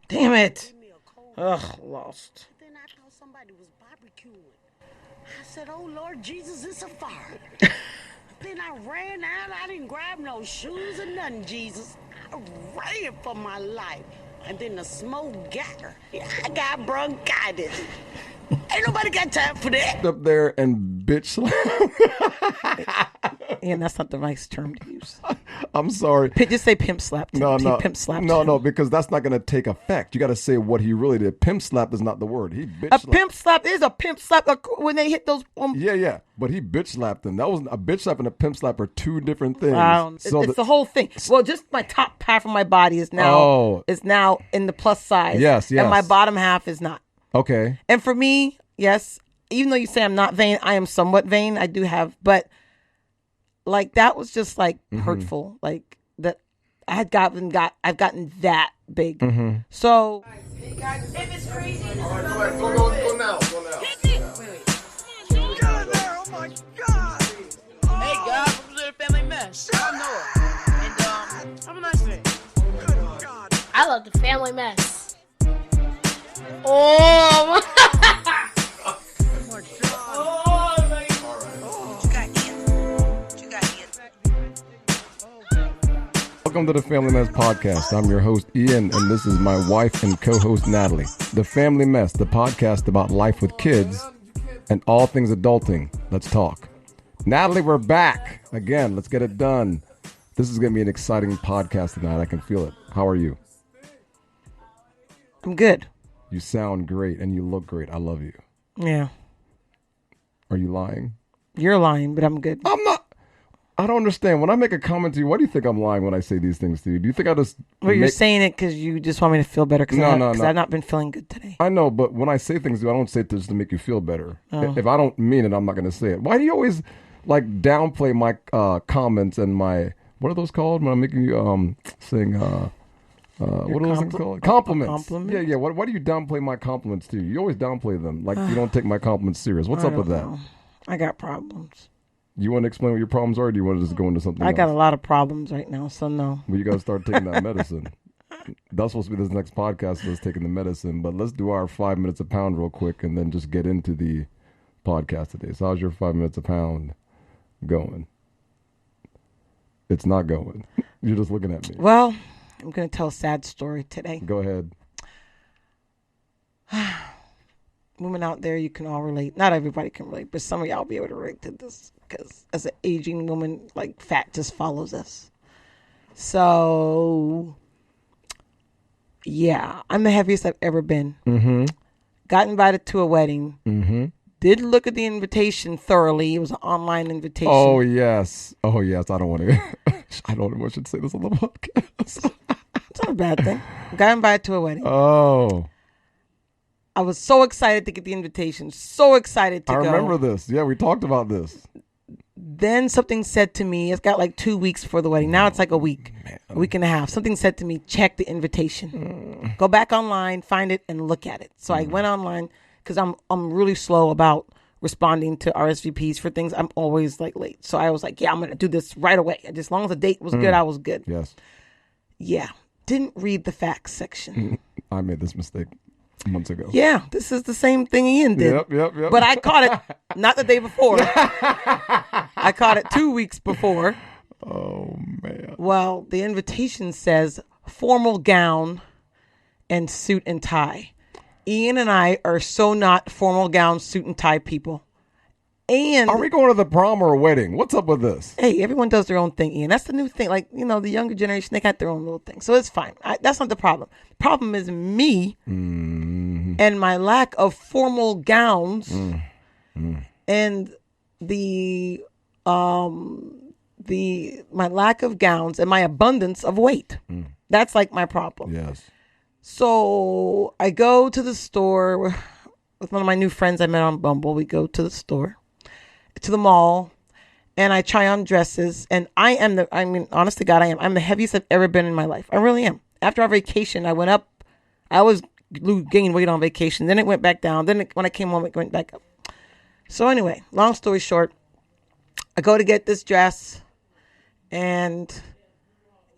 Damn it. Ugh, lost. Then I thought somebody was barbecuing. I said, oh, Lord Jesus, it's a fire. Then I ran out. I didn't grab no shoes or nothing, Jesus. I ran for my life. And then the smoke got her. I got bronchitis. Ain't nobody got time for that. Up there and bitch slam. And that's not the right term to use. I'm sorry. Just say pimp slapped him. No, Pimp slapped no, him. no, because that's not going to take effect. You got to say what he really did. Pimp slap is not the word. He bitch A slapped. pimp slap is a pimp slap when they hit those. Yeah, but he bitch slapped him. That was a bitch slap and a pimp slap are two different things. It's the whole thing. Well, just my top half of my body is now in the plus size. Yes, and my bottom half is not. Okay. And for me, yes, even though you say I'm not vain, I am somewhat vain. I do have, but like that was just like hurtful. Like that I've gotten that big. So Hey guys, if it's crazy, All right, go now. Get in there! Oh my God! Hey guys, welcome to the family mess. I'm Noah, and have a nice day. Good God! I love the family mess. Oh my God! Welcome to the Family Mess Podcast. I'm your host, Ian, and this is my wife and co-host, Nathalie. The Family Mess, the podcast about life with kids and all things adulting. Let's talk. Nathalie, we're back. Again, let's get it done. This is going to be an exciting podcast tonight. I can feel it. How are you? I'm good. You sound great and you look great. I love you. Yeah. Are you lying? You're lying, but I'm good. I'm not. I don't understand. When I make a comment to you, why do you think I'm lying when I say these things to you? Do you think I just... Well, you're saying it because you just want me to feel better because No. I've not been feeling good today. I know, but when I say things to you, I don't say it just to make you feel better. Oh. If I don't mean it, I'm not going to say it. Why do you always like downplay my comments and my... What are those called when I'm making you sing... what are those things called? Compliments. Compliment? Yeah. Why do you downplay my compliments to you? You always downplay them. Like you don't take my compliments serious. What's up with that? I got problems. You want to explain what your problems are, or do you want to just go into something I else? got a lot of problems right now, so no. Well, you got to start taking that medicine. That's supposed to be this next podcast, is taking the medicine. But let's do our 5 minutes a pound real quick and then just get into the podcast today. So how's your 5 minutes a pound going? It's not going. You're just looking at me. Well, I'm going to tell a sad story today. Go ahead. Women out there, you can all relate. Not everybody can relate, but some of y'all will be able to relate to this because as an aging woman, like fat just follows us. So, yeah, I'm the heaviest I've ever been. Mm-hmm. Got invited to a wedding. Mm-hmm. Did look at the invitation thoroughly. It was an online invitation. Oh, yes. I don't want to. I don't know if I should say this on the podcast. It's not a bad thing. Got invited to a wedding. Oh. I was so excited to get the invitation. So excited to go. I remember this. Yeah, we talked about this. Then something said to me, it's got like 2 weeks before the wedding. Now it's like a week and a half. Something said to me, check the invitation. Go back online, find it, and look at it. So I went online because I'm really slow about responding to RSVPs for things. I'm always like late. So I was like, yeah, I'm going to do this right away. And as long as the date was good, I was good. Yes. Yeah. Didn't read the facts section. I made this mistake months ago. Yeah, this is the same thing Ian did. Yep. But I caught it not the day before. I caught it 2 weeks before. Oh, man. Well, the invitation says formal gown and suit and tie. Ian and I are so not formal gown, suit and tie people. And are we going to the prom or a wedding? What's up with this? Hey, everyone does their own thing, Ian. That's the new thing. Like, the younger generation, they got their own little thing. So it's fine. That's not the problem. The problem is me and my lack of formal gowns and my lack of gowns and my abundance of weight. That's like my problem. Yes. So I go to the store with one of my new friends I met on Bumble. We go to the store, to the mall, and I try on dresses. And honest to God, I'm the heaviest I've ever been in my life. I really am. After our vacation, I went up. I always gained weight on vacation. Then it went back down. Then when I came home, it went back up. So anyway, long story short, I go to get this dress, and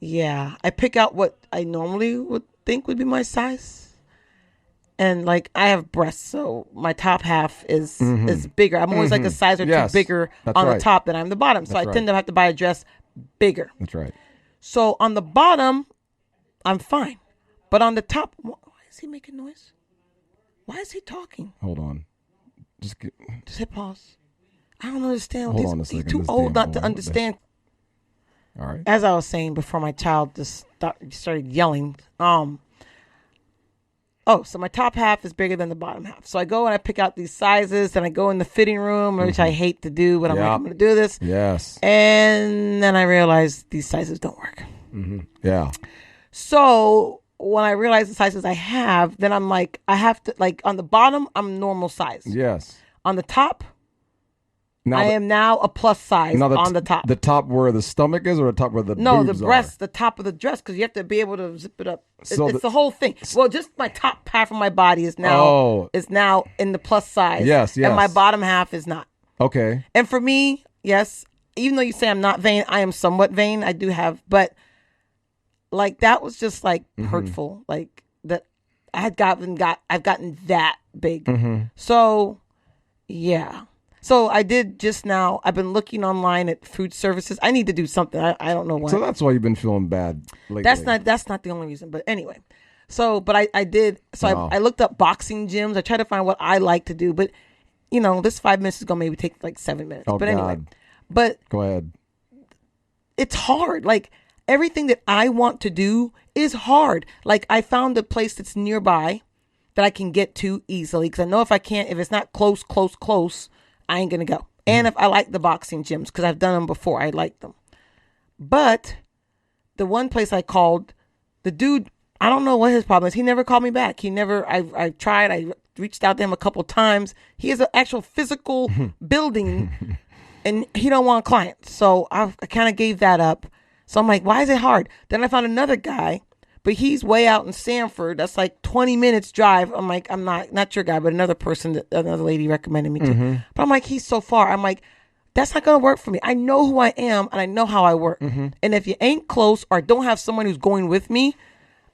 yeah, I pick out what I normally would think would be my size. And like I have breasts, so my top half is bigger. I'm always like a size or two bigger on the top than I'm the bottom. So I tend to have to buy a dress bigger. That's right. So on the bottom, I'm fine. But on the top, why is he making noise? Why is he talking? Hold on. Just hit pause. I don't understand. Hold on a second. He's too old not to understand. All right. As I was saying before my child just started yelling. So my top half is bigger than the bottom half. So I go and I pick out these sizes and I go in the fitting room, which I hate to do, but I'm like, I'm going to do this. Yes. And then I realize these sizes don't work. Mm-hmm. Yeah. So when I realize the sizes I have, then I'm like, I have to, like on the bottom, I'm normal size. Yes. On the top, I am now a plus size on the top. The top where the stomach is, or the top where the no, boobs the breast, the top of the dress, because you have to be able to zip it up. So it's the whole thing. Well, just my top half of my body is now in the plus size. Yes, yes. And my bottom half is not. Okay. And for me, yes, even though you say I'm not vain, I am somewhat vain. I do have, but like that was just like hurtful. Like that I've gotten that big. So yeah. So I did just now. I've been looking online at food services. I need to do something. I don't know why. So that's why you've been feeling bad lately. That's not the only reason. But anyway. So, but I did. So I looked up boxing gyms. I tried to find what I like to do. But, this 5 minutes is going to maybe take like 7 minutes. Oh, but God. anyway. But. Go ahead. It's hard. Like everything that I want to do is hard. Like I found a place that's nearby that I can get to easily. Because I know if it's not close, I ain't going to go. And if I like the boxing gyms, because I've done them before, I like them. But the one place I called, the dude, I don't know what his problem is. He never called me back. I tried. I reached out to him a couple times. He has an actual physical building and he don't want clients. So I kind of gave that up. So I'm like, why is it hard? Then I found another guy, but he's way out in Sanford. That's like 20 minutes drive. I'm like, I'm not your guy, but another lady recommended me to. But I'm like, he's so far. I'm like, that's not going to work for me. I know who I am and I know how I work. And if you ain't close or don't have someone who's going with me,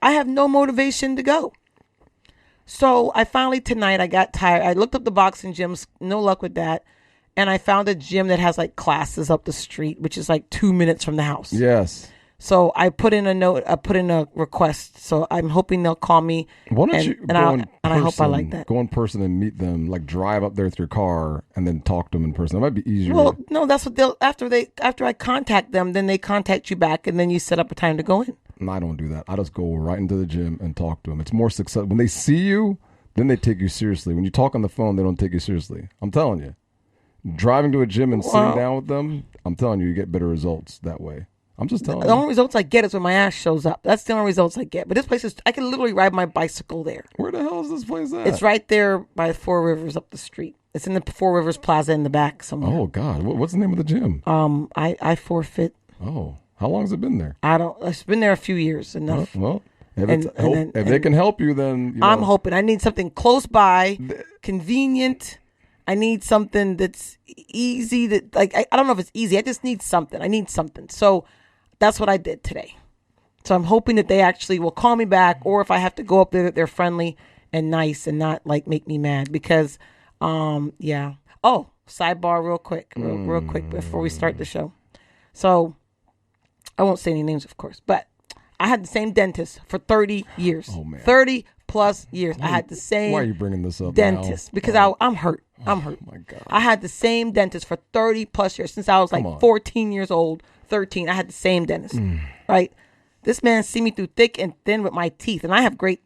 I have no motivation to go. So I finally tonight, I got tired. I looked up the boxing gyms, no luck with that. And I found a gym that has like classes up the street, which is like 2 minutes from the house. Yes. So I put in a note. I put in a request. So I'm hoping they'll call me. Why don't you go in person? I hope I like that. Go in person and meet them. Like drive up there with your car and then talk to them in person. That might be easier. Well, no, that's what they'll after I contact them, then they contact you back, and then you set up a time to go in. No, I don't do that. I just go right into the gym and talk to them. It's more success when they see you. Then they take you seriously. When you talk on the phone, they don't take you seriously. I'm telling you. Driving to a gym and sitting down with them, I'm telling you, you get better results that way. I'm just telling you. The only results I get is when my ass shows up. That's the only results I get. But this place I can literally ride my bicycle there. Where the hell is this place at? It's right there by Four Rivers up the street. It's in the Four Rivers Plaza in the back somewhere. Oh, God. What's the name of the gym? I forfeit. Oh, how long has it been there? It's been there a few years. Enough. Well, if they can help you, then I'm hoping. I need something close by, convenient. I need something that's easy. I don't know if it's easy. I just need something. I need something. So that's what I did today. So I'm hoping that they actually will call me back, or if I have to go up there, that they're friendly and nice and not like make me mad. Because, yeah. Oh, sidebar, real quick before we start the show. So I won't say any names, of course, but I had the same dentist for 30 years. Oh, man. 30 plus years. I had the same. Why are you bringing this up dentist? now? Because I'm hurt. I'm hurt. Oh, my God. I had the same dentist for 30 plus years since I was like 14 years old, 13. I had the same dentist, right? This man see me through thick and thin with my teeth, and I have great,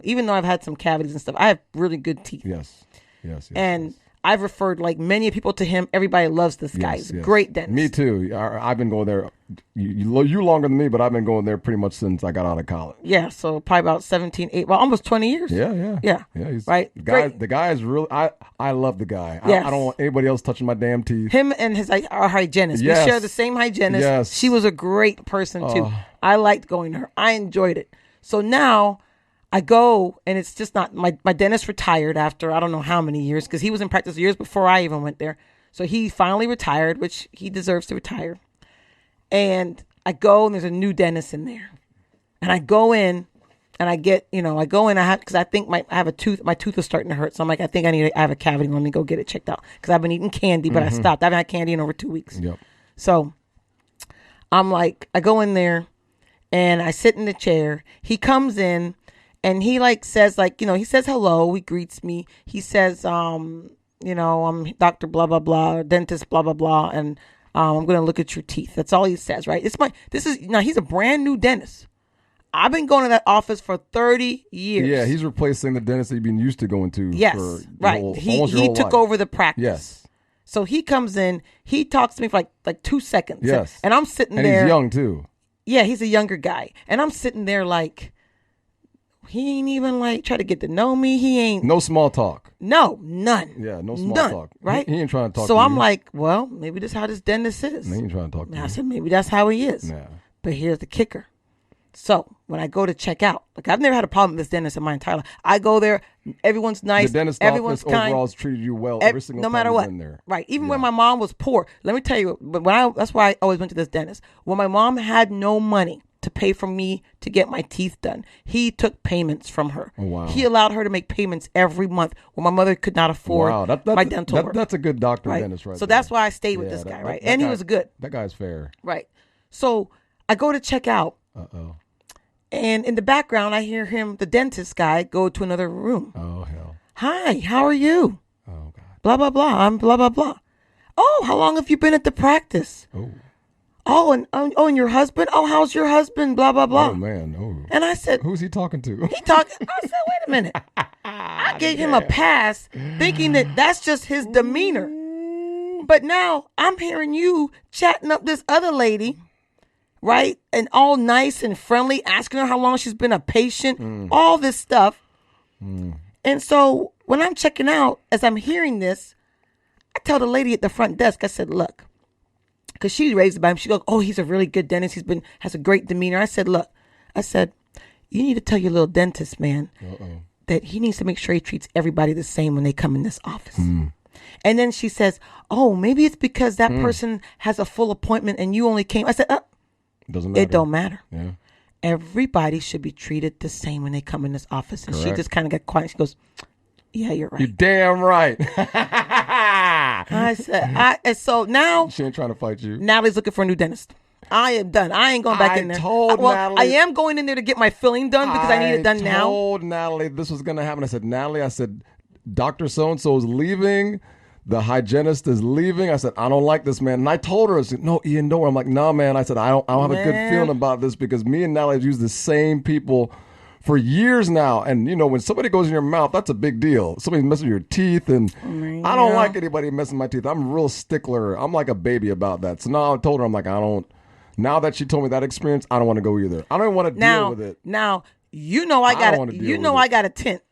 even though I've had some cavities and stuff, I have really good teeth. Yes. And I've referred like many people to him. Everybody loves this guy. He's a great dentist. Me too. I've been going there. You longer than me, but I've been going there pretty much since I got out of college. Yeah, so probably about 17, almost 20 years. Yeah. He's, right. The guy is really. I love the guy. Yes. I don't want anybody else touching my damn teeth. Him and our hygienist. Yes. We share the same hygienist. Yes. She was a great person too. I liked going to her. I enjoyed it. So now I go, and it's just not my dentist retired after I don't know how many years, because he was in practice years before I even went there. So he finally retired, which he deserves to retire. And I go, and there's a new dentist in there. And I go in, And I get, I go in, because I think I have my tooth is starting to hurt. So I'm like, I think I have a cavity. Let me go get it checked out. Because I've been eating candy, but I stopped. I haven't had candy in over 2 weeks. Yep. So I'm like, I go in there and I sit in the chair. He comes in and he says he says hello. He greets me. He says, I'm Dr. blah, blah, blah, dentist, blah, blah, blah. And I'm going to look at your teeth. That's all he says, right? He's a brand new dentist. I've been going to that office for 30 years. Yeah, he's replacing the dentist that you've been used to going to. Yes, for right. He took over the practice. Yes. So he comes in, he talks to me for like 2 seconds. Yes. And I'm sitting and there. And he's young too. Yeah, he's a younger guy. And I'm sitting there like, he ain't even try to get to know me. He ain't. No small talk. No, none. Yeah, no small talk. Right? He ain't trying to talk to So you. I'm like, well, maybe this is how this dentist is. He ain't trying to talk to And you. I said, maybe that's how he is. Yeah. But here's the kicker. So when I go to check out, I've never had a problem with this dentist in my entire life. I go there, everyone's nice, The dentist everyone's office kind. overall has treated you well every single no time matter you've what. been there. Right. Even when my mom was poor, let me tell you, that's why I always went to this dentist. When my mom had no money to pay for me to get my teeth done, he took payments from her. Oh, wow. He allowed her to make payments every month when my mother could not afford my dental work. That's a good doctor Right. dentist right So there. that's why I stayed with this guy, right? And he was good. That guy's fair. Right. So I go to check out. Uh-oh. And in the background, I hear the dentist guy, go to another room. Oh, hell. Hi, how are you? Oh, God. Blah, blah, blah. I'm blah, blah, blah. Oh, how long have you been at the practice? Oh. And your husband? Oh, how's your husband? Blah, blah, blah. Oh, man. Oh. And I said, Who's he talking to? I said, wait a minute. I gave him a pass thinking that's just his demeanor. But now I'm hearing you chatting up this other lady, right? And all nice and friendly, asking her how long she's been a patient, all this stuff. And so when I'm checking out, as I'm hearing this, I tell the lady at the front desk, I said, look, because she raised by him. She goes, oh, he's a really good dentist. Has a great demeanor. I said, look, you need to tell your little dentist, man, that he needs to make sure he treats everybody the same when they come in this office. And then she says, oh, maybe it's because that person has a full appointment and you only came. I said, Doesn't matter. it don't matter. Yeah. Everybody should be treated the same when they come in this office. And Correct. she just kind of got quiet. She goes, yeah, you're right. You're damn right. I said, and so now She ain't trying to fight you. Natalie's looking for a new dentist. I am done. I ain't going back in there. Natalie, I am going in there to get my filling done because I need it done now. I told Natalie this was going to happen. I said, Natalie, Dr. So-and-so is leaving. The hygienist is leaving. I said, I don't like this, man. And I told her, I said, no, Ian, don't worry. I'm like, nah, man. I said, I don't have a good feeling about this because me and Natalie have used the same people for years now. And, when somebody goes in your mouth, that's a big deal. Somebody's messing with your teeth. And I don't like anybody messing my teeth. I'm a real stickler. I'm like a baby about that. So now I told her, I'm like, now that she told me that experience, I don't want to go either. I don't even want to deal with it. Now, I got a tent.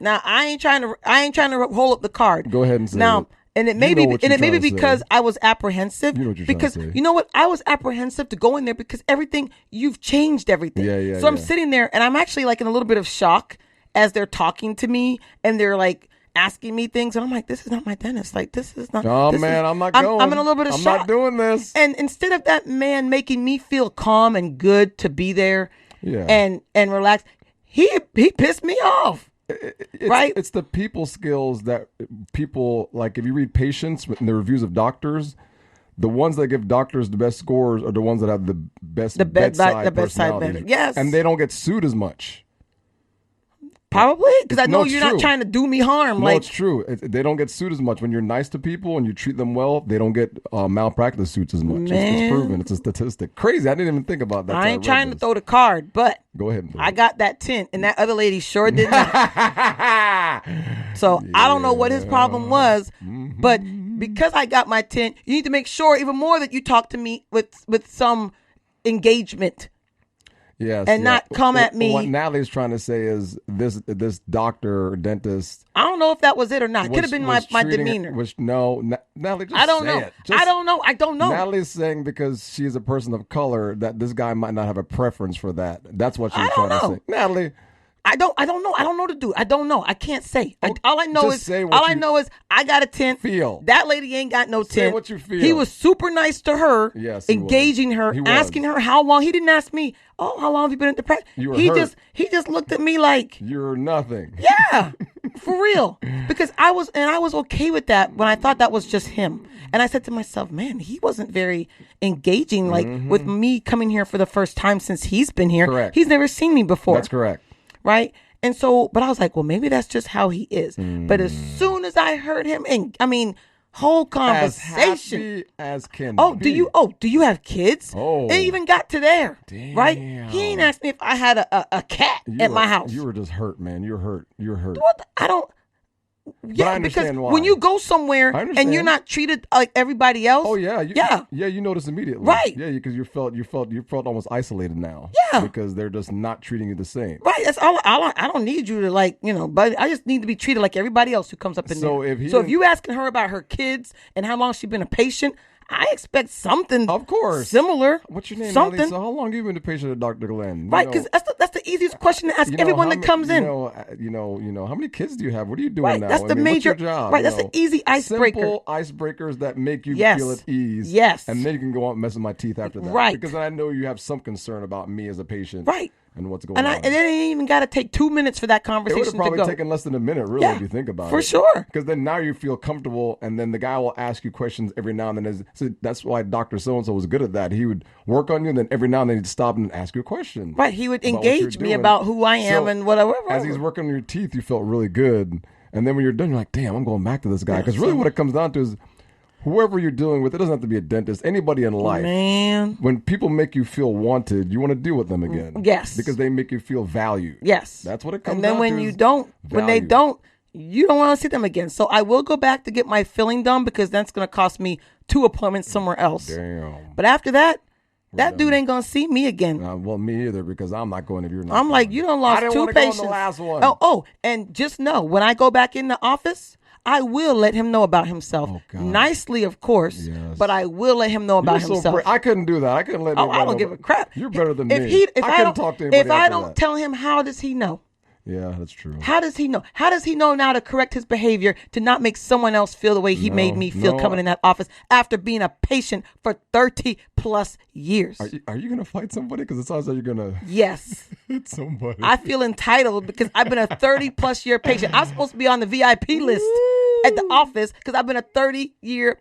Now I ain't trying to hold up the card. Go ahead and say now. it. And it may be because I was apprehensive. You know what you're because trying to say. you know what? I was apprehensive to go in there because you've changed everything. Yeah, so I'm sitting there and I'm actually in a little bit of shock as they're talking to me and they're asking me things and I'm like, this is not my dentist. This is not. Oh man, I'm not going. I'm in a little bit of shock. I'm not doing this. And instead of that man making me feel calm and good to be there, and relax, he pissed me off. Right? It's the people skills that people like. If you read patients in the reviews of doctors, the ones that give doctors the best scores are the ones that have the best bedside personalities. Yes, and they don't get sued as much. Probably because I know you're true. not trying to do me harm. No, it's true. They don't get sued as much when you're nice to people and you treat them well. They don't get malpractice suits as much. It's proven. It's a statistic. Crazy. I didn't even think about that. I ain't trying to throw the card, but go ahead. I got that tent, and that other lady sure did not. So I don't know what his problem was, but because I got my tent, you need to make sure even more that you talk to me with some engagement. Yes, and not come at me. What Natalie's trying to say is this doctor or dentist. I don't know if that was it or not. Could have been my demeanor. Natalie, just I don't say know. it. I don't know. Natalie's saying because she's a person of color that this guy might not have a preference for that. That's what she's trying to say. Natalie, I don't know. I don't know to do. I don't know. I can't say. All I know just is say what I got a tint. feel. That lady ain't got no Say tint. what you feel. He was super nice to her. Yes, he engaging was. her, He asking was. her how long. He didn't ask me. Oh, how long have you been in depression? You were he hurt. just looked at me like, You're nothing. yeah, for real. Because I was okay with that when I thought that was just him. And I said to myself, man, he wasn't very engaging, like with me coming here for the first time since he's been here. Correct. He's never seen me before. That's correct. Right? And so, but I was like, well, maybe that's just how he is. But as soon as I heard him, and I mean, whole conversation. As happy as can do you have kids? Oh. It even got to there. Damn. Right? He ain't asked me if I had a cat at my house. You were just hurt, man. You're hurt. I don't. Yeah, I understand because why. when you go somewhere I and understand. you're not treated like everybody else. Oh yeah, yeah. You notice immediately, Right. Yeah, because you felt almost isolated now. Yeah. because they're just not treating you the same. Right. That's all. I don't need you to but I just need to be treated like everybody else who comes up in So there. if if you asking her about her kids and how long she's been a patient, I expect something. Of course. Similar. What's your name, Something. Natalie? So how long have you been a patient of Dr. Glenn? Right, because that's the easiest question to ask everyone that comes in. You know, how many kids do you have? What are you doing Right, now? that's the major. What's your job? Right, that's the easy icebreaker. Simple icebreakers that make you Yes. feel at ease. Yes. And then you can go out and mess with my teeth after that. Right. Because I know you have some concern about me as a patient. Right. And what's going And on. it ain't even got to take 2 minutes for that It would conversation have to probably go. taken less than a minute, really, Yeah, if you think about it. for sure. Because then now you feel comfortable, and then the guy will ask you questions every now and then. So that's why Dr. So-and-so was good at that. He would work on you, and then every now and then he'd stop and ask you a question. Right, he would about what you're engage me doing. about who I am So, and whatever. As he's working on your teeth, you felt really good. And then when you're done, you're like, damn, I'm going back to this guy. Because really what it comes down to is whoever you're dealing with, it doesn't have to be a dentist, anybody in life. Man. When people make you feel wanted, you want to deal with them again. Yes. Because they make you feel valued. Yes. That's what it comes And then down when to you is don't, when they value. don't, you don't want to see them again. So I will go back to get my filling done because that's going to cost me 2 appointments somewhere else. Damn. But after that, that dude ain't going to see me again. Well, me either, because I'm not going if you're not. I'm like, going. you done lost I didn't 2 wanna go on patients. the last one. Oh, and just know, when I go back in the office, I will let him know about himself. Oh, God. Nicely, of course, Yes. but I will let him know You're about so himself. I couldn't do that. I couldn't let Oh, anybody I don't know, give a but crap. You're better than if me. He, if I I couldn't don't talk to anybody If I after don't that. tell him, how does he know? Yeah, that's true. How does he know? How does he know now to correct his behavior to not make someone else feel the way he made me feel coming in that office after being a patient for 30 plus years? Are you going to fight somebody? Because it sounds like you're going to Yes. hit somebody. I feel entitled because I've been a 30 plus year patient. I'm supposed to be on the VIP list at the office because I've been a 30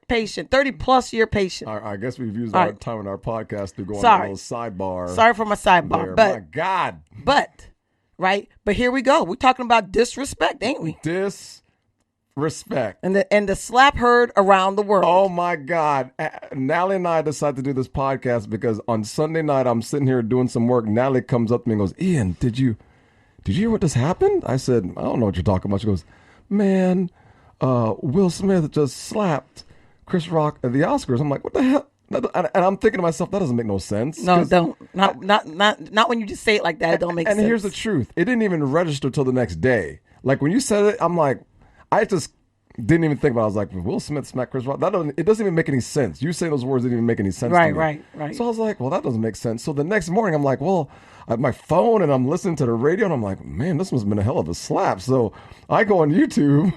plus year patient. I guess we've used All our right. time in our podcast to go on Sorry. a little sidebar. Sorry for my sidebar, there. My God. but here we go. We're talking about disrespect, ain't we? Disrespect. And the slap heard around the world. Oh my God. Natalie and I decided to do this podcast because on Sunday night I'm sitting here doing some work. Natalie comes up to me and goes, Ian, did you hear what just happened? I said, I don't know what you're talking about. She goes, man, Will Smith just slapped Chris Rock at the Oscars. I'm like, what the hell? And I'm thinking to myself, that doesn't make no sense. No, don't. Not when you just say it like that. It don't make sense. And here's the truth. It didn't even register till the next day. Like when you said it, I'm like, I just didn't even think about it. I was like, Will Smith smacked Chris Rock. It doesn't even make any sense. You saying those words didn't even make any sense to me. Right. So I was like, well, that doesn't make sense. So the next morning, I'm like, well, I have my phone and I'm listening to the radio and I'm like, man, this must have been a hell of a slap. So I go on YouTube.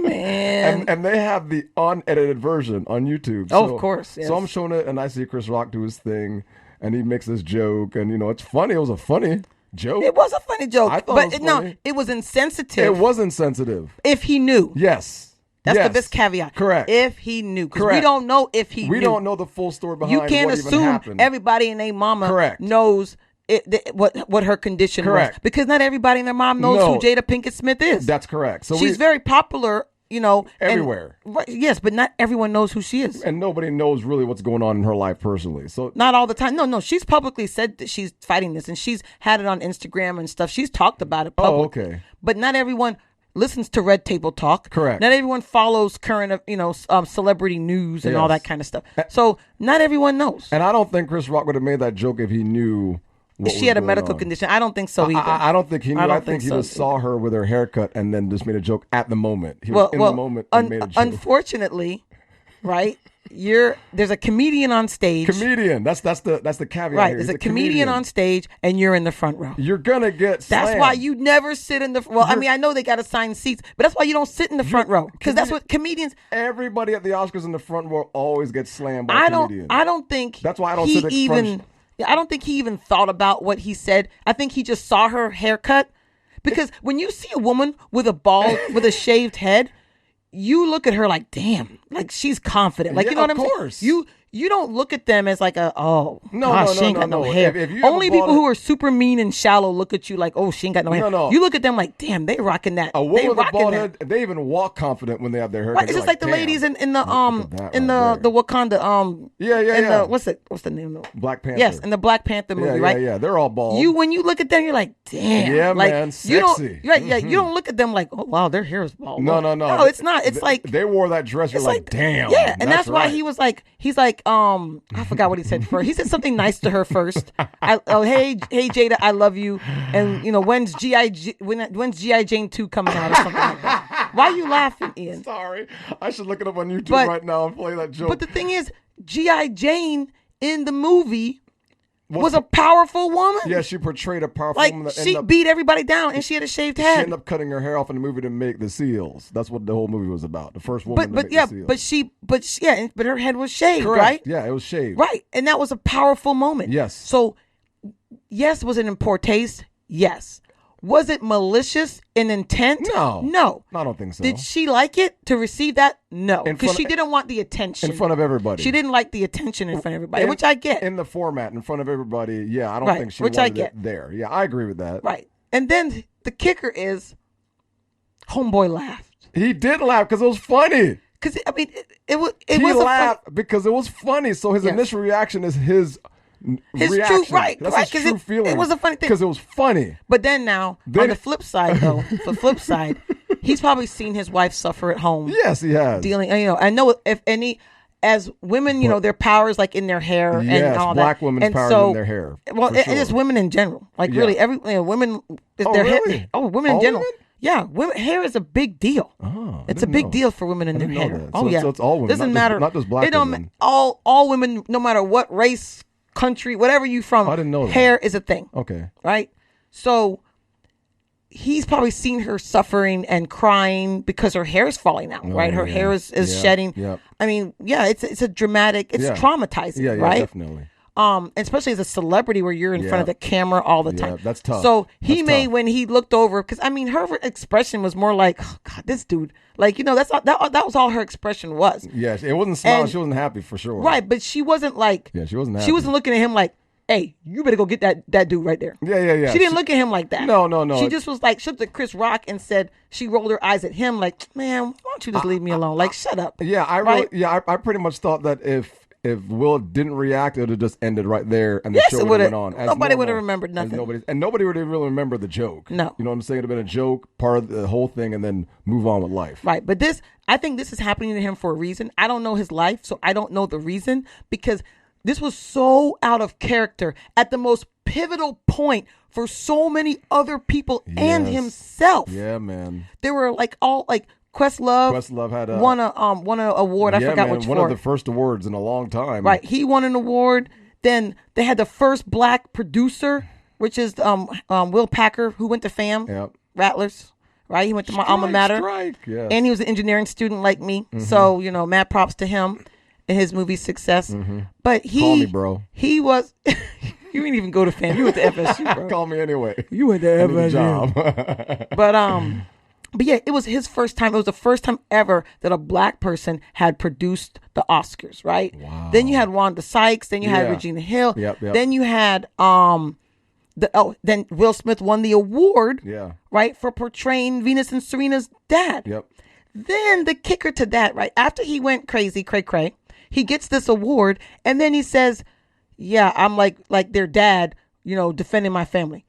Man. and they have the unedited version on YouTube. Oh, So- of course, yes. So I'm showing it and I see Chris Rock do his thing and he makes this joke and, it's funny. It was a funny joke. It was a funny joke. I thought but it was funny. it was insensitive. It was insensitive. If he knew. Yes. That's Yes. the best caveat. Correct. If he knew. Because we Correct. don't know if he knew. We don't know the full story behind You can't what even assume happened. everybody and their mama Correct. knows what her condition Correct. was. Because not everybody and their mom knows No. who Jada Pinkett Smith is. That's correct. So She's very popular, and- Everywhere. right, yes, but not everyone knows who she is. and nobody knows really what's going on in her life personally. So Not all the time. No. She's publicly said that she's fighting this, and she's had it on Instagram and stuff. She's talked about it publicly. okay. But not everyone listens to Red Table Talk. Correct. Not everyone follows current, celebrity news and all Yes. that kind of stuff. So not everyone knows. And I don't think Chris Rock would have made that joke if he knew what She was had a going medical on. condition. I don't think so either. I don't think he knew. I don't I think think he so just saw her with her haircut and then just made a joke at the moment. He well, was in the moment and made a joke. unfortunately, right? There's a comedian on stage. Comedian. That's the caveat Right. here. There's He's a comedian on stage, and you're in the front row. You're gonna get slammed. That's why you never sit in the. Well, I mean, I know they got assigned seats, but that's why you don't sit in the front row because that's what comedians. Everybody at the Oscars in the front row always gets slammed by a comedian. I don't think. That's why I don't sit at front. I don't think he even thought about what he said. I think he just saw her haircut, because when you see a woman with a shaved head, you look at her like, damn, like she's confident. Like, you know what I'm saying? Of course. You don't look at them as like she ain't got no hair. If you Only people who are super mean and shallow look at you like, oh, she ain't got no hair. No. You look at them like, damn, they rocking that. A woman with a bald head, they even walk confident when they have their hair. Right, it's just like the ladies in the Wakanda yeah. what's the name of it? Black Panther. Yes, in the Black Panther movie, right? Yeah, they're all bald. When you look at them, you're like, damn. Yeah, like, man, you sexy. You don't look at them like, oh wow, their hair is bald. No. No, it's not. It's like they wore that dress. You're like, damn. Yeah, and that's why right. he was like, I forgot what he said first. He said something nice to her first. Hey Jada, I love you. And when's G.I. Jane 2 coming out or something like that? Why are you laughing, Ian? Sorry, I should look it up on YouTube right now and play that joke. But the thing is, G.I. Jane in the movie was a powerful woman. Yeah, she portrayed a powerful woman. That she beat everybody down, and she had a shaved head. She ended up cutting her hair off in the movie to make the seals. That's what the whole movie was about. The first woman to make the seals. But her head was shaved, Correct. right? Yeah, it was shaved. Right, and that was a powerful moment. Yes. So, yes, was it in poor taste? Yes. Was it malicious in intent? No. I don't think so. Did she like it to receive that? No. Because she didn't want the attention. In front of everybody. She didn't like the attention in front of everybody, which I get. In the format, in front of everybody, yeah, I don't think she wanted it there. Yeah, I agree with that. Right. And then the kicker is, homeboy laughed. He did laugh because it was funny. Because, I mean, it was He laughed because it was funny. So his initial reaction is his reaction. True, right? That's right, his true feeling. It was a funny thing because it was funny. But then on the flip side, though, he's probably seen his wife suffer at home. Yes, he has. Dealing, I know if any, as women, their power is like in their hair and all that. Black women's power is in their hair. Well, it is women in general. Like really, women. Really? Women in general. Women? Yeah, hair is a big deal. Oh, it's a big deal for women in their hair. So it's all women. Doesn't matter. Not just black women. All women, no matter what race, country, whatever you from. I didn't know that. Hair is a thing. Okay. Right. So he's probably seen her suffering and crying because her hair is falling out. Right. Her hair is shedding. Yep. I mean, it's a dramatic. It's traumatizing. Yeah. Right. Definitely. Especially as a celebrity where you're in front of the camera all the time. That's tough. So when he looked over, because I mean, her expression was more like, oh God, this dude, like, that was all her expression was. Yeah, it wasn't smiling. She wasn't happy for sure. Right, but she wasn't like, she wasn't happy. She wasn't looking at him like, hey, you better go get that dude right there. Yeah. She didn't look at him like that. No. She just was like, she looked at Chris Rock and said, she rolled her eyes at him like, man, why don't you just leave me alone? Like, shut up. Yeah, I pretty much thought that if Will didn't react, it would have just ended right there, and the show would have went on. Nobody would have remembered nothing. Nobody would have really remembered the joke. No. You know what I'm saying? It would have been a joke, part of the whole thing, and then move on with life. Right. But I think this is happening to him for a reason. I don't know his life, so I don't know the reason, because this was so out of character at the most pivotal point for so many other people and himself. Yeah, man. They were like all like Questlove had won an award. I forgot which one of the first awards in a long time. Right, he won an award. Then they had the first black producer, which is Will Packer, who went to FAM, Rattlers. Right, he went to my alma mater, and he was an engineering student like me. Mm-hmm. So mad props to him and his movie success. Mm-hmm. But call me, bro. He was. You didn't even go to FAM. You went to FSU, bro. Call me anyway. You went to FSU. But yeah, it was his first time. It was the first time ever that a black person had produced the Oscars, right? Wow. Then you had Wanda Sykes. Then you had Regina Hill. Yep. Then you had then Will Smith won the award, right, for portraying Venus and Serena's dad. Yep. Then the kicker to that, right, after he went crazy, cray, he gets this award, and then he says, "Yeah, I'm like their dad, defending my family."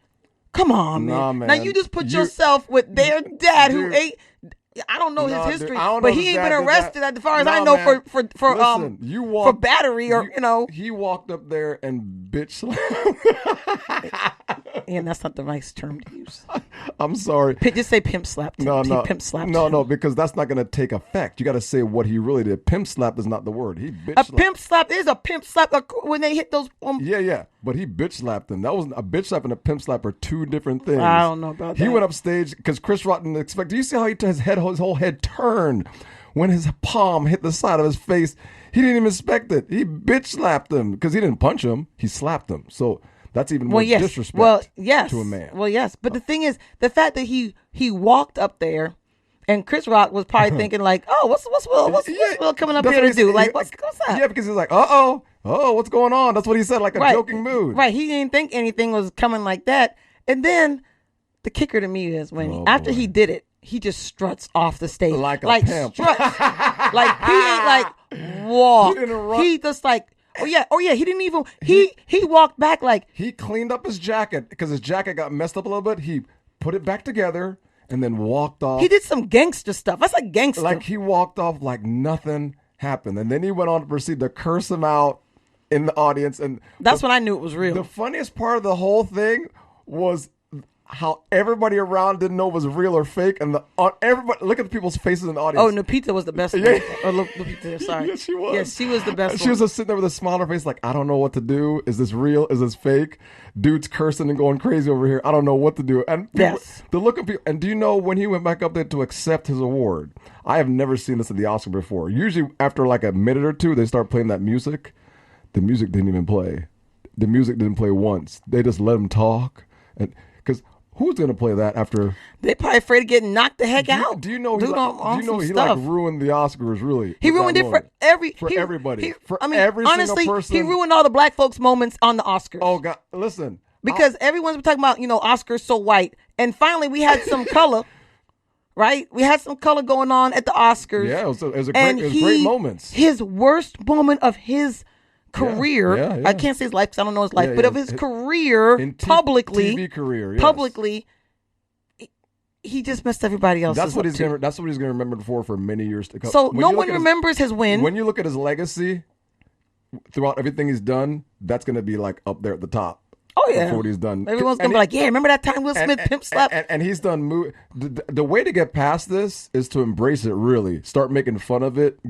Come on, man. Nah, man. Now you just put yourself with their dad who ate. I don't know his history, but he ain't been arrested as far as I know for battery or He walked up there and bitch slammed. And that's not the nice term to use. I'm sorry. Just say Pimp slapped him. No. Pimp slapped him. No, because that's not going to take effect. You got to say what he really did. Pimp slap is not the word. He bitch A slapped. pimp slap is a pimp slap when they hit those. Yeah. But he bitch slapped him. That was a bitch slap and a pimp slap are two different things. I don't know about that. He went up stage because Chris Rock didn't expect. Do you see how his whole head turned when his palm hit the side of his face? He didn't even expect it. He bitch slapped him because he didn't punch him. He slapped him. So that's even more disrespect to a man. Well, yes. But the thing is, the fact that he walked up there, and Chris Rock was probably thinking like, "Oh, what's Will coming up here to do? Like, what's that?" Yeah, because he's like, "Oh, what's going on?" That's what he said, like a joking mood. Right. He didn't think anything was coming like that. And then the kicker to me is when after he did it, he just struts off the stage like a pimp. Struts. Like he ain't like walk. He didn't run. He just like. Oh yeah. He didn't even. He walked back like he cleaned up his jacket because his jacket got messed up a little bit. He put it back together and then walked off. He did some gangster stuff. That's like gangster. Like he walked off like nothing happened, and then he went on to proceed to curse him out in the audience. And that's when I knew it was real. The funniest part of the whole thing was how everybody around didn't know it was real or fake, and everybody look at the people's faces in the audience. Oh, Lupita was the best one. Lupita, sorry. Yes, she was. Yes, she was the best. She was just sitting there with a smile on her face, like, I don't know what to do. Is this real? Is this fake? Dude's cursing and going crazy over here. I don't know what to do. And people, the look of people. And do you know when he went back up there to accept his award? I have never seen this at the Oscar before. Usually, after like a minute or two, they start playing that music. The music didn't even play. The music didn't play once. They just let him talk, and because. Who's gonna play that after? They probably afraid of getting knocked the heck out. Do you know he like ruined the Oscars? Really, he ruined it for everybody. Every honestly, single person. He ruined all the black folks' moments on the Oscars. Oh God, listen, because everyone's been talking about Oscars so white, and finally we had some color. Right, we had some color going on at the Oscars. Yeah, it was great moments. His worst moment of his career. Yeah. I can't say his life because I don't know his life, but of his career publicly, TV career, yes. publicly, he just messed everybody else. That's what he's gonna remember for many years to come. So no one remembers his win. When you look at his legacy throughout everything he's done, that's gonna be like up there at the top. Oh yeah, for what he's done. Everyone's gonna be like, yeah, remember that time Will Smith pimp slapped? And he's done. The way to get past this is to embrace it. Really, start making fun of it.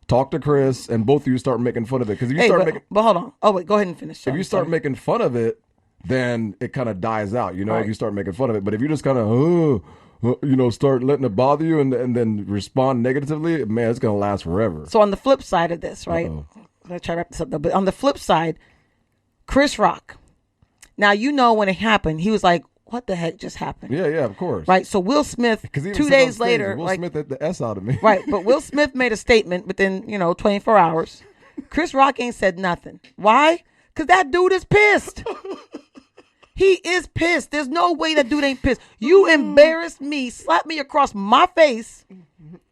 Talk to Chris, and both of you start making fun of it. Because if you start making, but hold on. Oh wait, go ahead and finish. If you start making fun of it, then it kind of dies out. If you start making fun of it. But if you just kind of, start letting it bother you, and then respond negatively, man, it's gonna last forever. So on the flip side of this, right? I'm gonna try to wrap this up though. But on the flip side, Chris Rock. Now when it happened, he was like, what the heck just happened? Yeah, of course. Right. So Will Smith, 2 days later, Will Smith hit the S out of me. Right. But Will Smith made a statement within 24 hours. Chris Rock ain't said nothing. Why? Because that dude is pissed. He is pissed. There's no way that dude ain't pissed. You embarrassed me, slapped me across my face.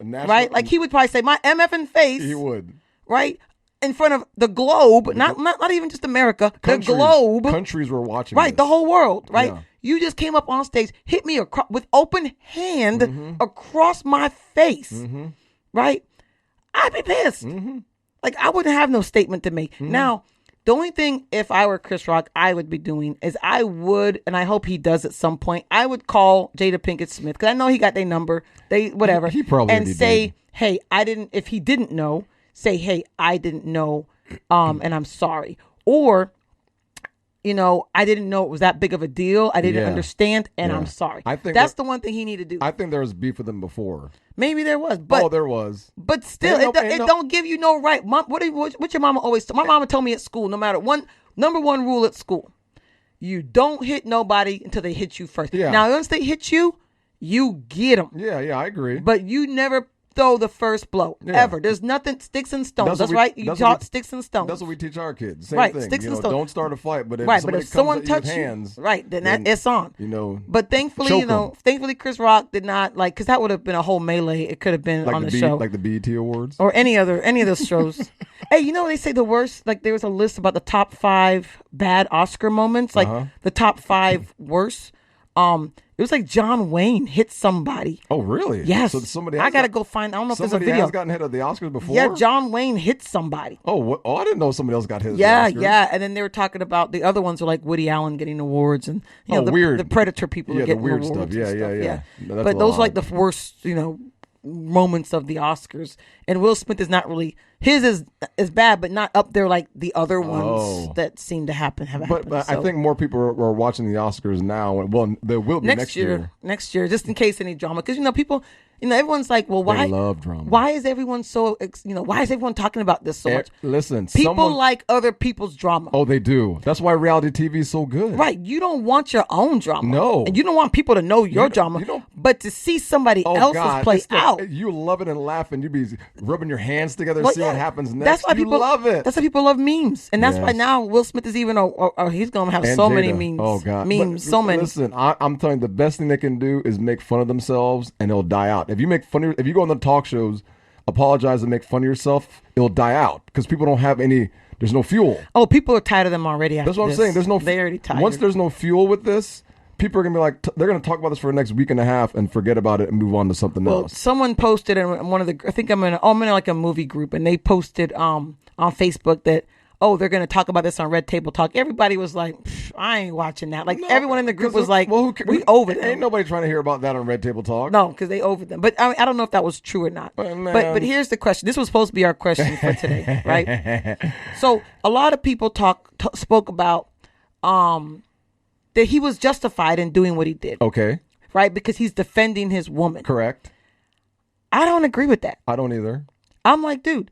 Right? Like he would probably say my MFing face. He would. Right? In front of the globe, not even just America, the globe. Countries were watching. Right, this. The whole world, right? Yeah. You just came up on stage, hit me with open hand across my face, right? I'd be pissed. Like I wouldn't have no statement to make. Now, the only thing if I were Chris Rock, I would be doing is I would, and I hope he does at some point, I would call Jada Pinkett Smith because I know he got their number, whatever, he probably and say, hey, I didn't. If he didn't know. Say, hey, I didn't know, and I'm sorry. Or, I didn't know it was that big of a deal. I didn't understand, and I'm sorry. I think that's the one thing he needed to do. I think there was beef with them before. Maybe there was, but there was. But still, it don't give you no right. What your mama always? My mama told me at school, no matter number one rule at school, you don't hit nobody until they hit you first. Yeah. Now, once they hit you, you get them. Yeah, I agree. But you never throw the first blow ever. There's nothing sticks and stones. That's right. You taught sticks and stones. That's what we teach our kids. Same thing. Sticks and stones. Don't start a fight, but if someone touches hands, then it's on. But thankfully, Chris Rock did not because that would have been a whole melee. It could have been on the show, like the BET Awards or any of those shows. Hey, they say the worst. Like there was a list about the top 5 bad Oscar moments, like the top 5 worst. It was like John Wayne hit somebody. Oh, really? Yes. So somebody I gotta go find. I don't know if there's a somebody video. has gotten hit at the Oscars before. Yeah, John Wayne hit somebody. Oh, I didn't know somebody else got hit. Yeah, at the Oscars. yeah. And then they were talking about the other ones were like Woody Allen getting awards and weird. the Predator people Yeah, are the getting weird awards. stuff. Yeah, and yeah, stuff. yeah. That's But a those are lot. like the worst, moments of the Oscars. And Will Smith is not really his is bad, but not up there like the other ones that seem to have happened. But I think more people are watching the Oscars now. Well, there will be next year. Next year, just in case any drama, because people. Everyone's like, well, why? They love drama. Why is everyone so? Why is everyone talking about this so much? Listen, people like other people's drama. Oh, they do. That's why reality TV is so good. Right. You don't want your own drama. No. And you don't want people to know your drama. But to see somebody else's play out. You love it and laugh, and you be rubbing your hands together and see what happens next. That's why people love it. That's why people love memes. And that's why now Will Smith is even he's going to have and so Jada. many memes. Oh, God. Memes, But so many. Listen, I'm telling you, the best thing they can do is make fun of themselves, and it'll die out. If you go on the talk shows, apologize and make fun of yourself, it'll die out because people don't have any. There's no fuel. Oh, people are tired of them already. That's what I'm saying. There's no. They're already tired. Once there's no fuel with this, people are gonna be like, they're gonna talk about this for the next week and a half and forget about it and move on to something else. Someone posted in one of the. I think I'm in like a movie group, and they posted on Facebook that. Oh, they're going to talk about this on Red Table Talk. Everybody was like, I ain't watching that. Like, everyone in the group was like, we over them. Ain't nobody trying to hear about that on Red Table Talk. No, because they over them. But I don't know if that was true or not. But here's the question. This was supposed to be our question for today, right? So a lot of people spoke about that he was justified in doing what he did. Okay. Right? Because he's defending his woman. Correct. I don't agree with that. I don't either. I'm like, dude,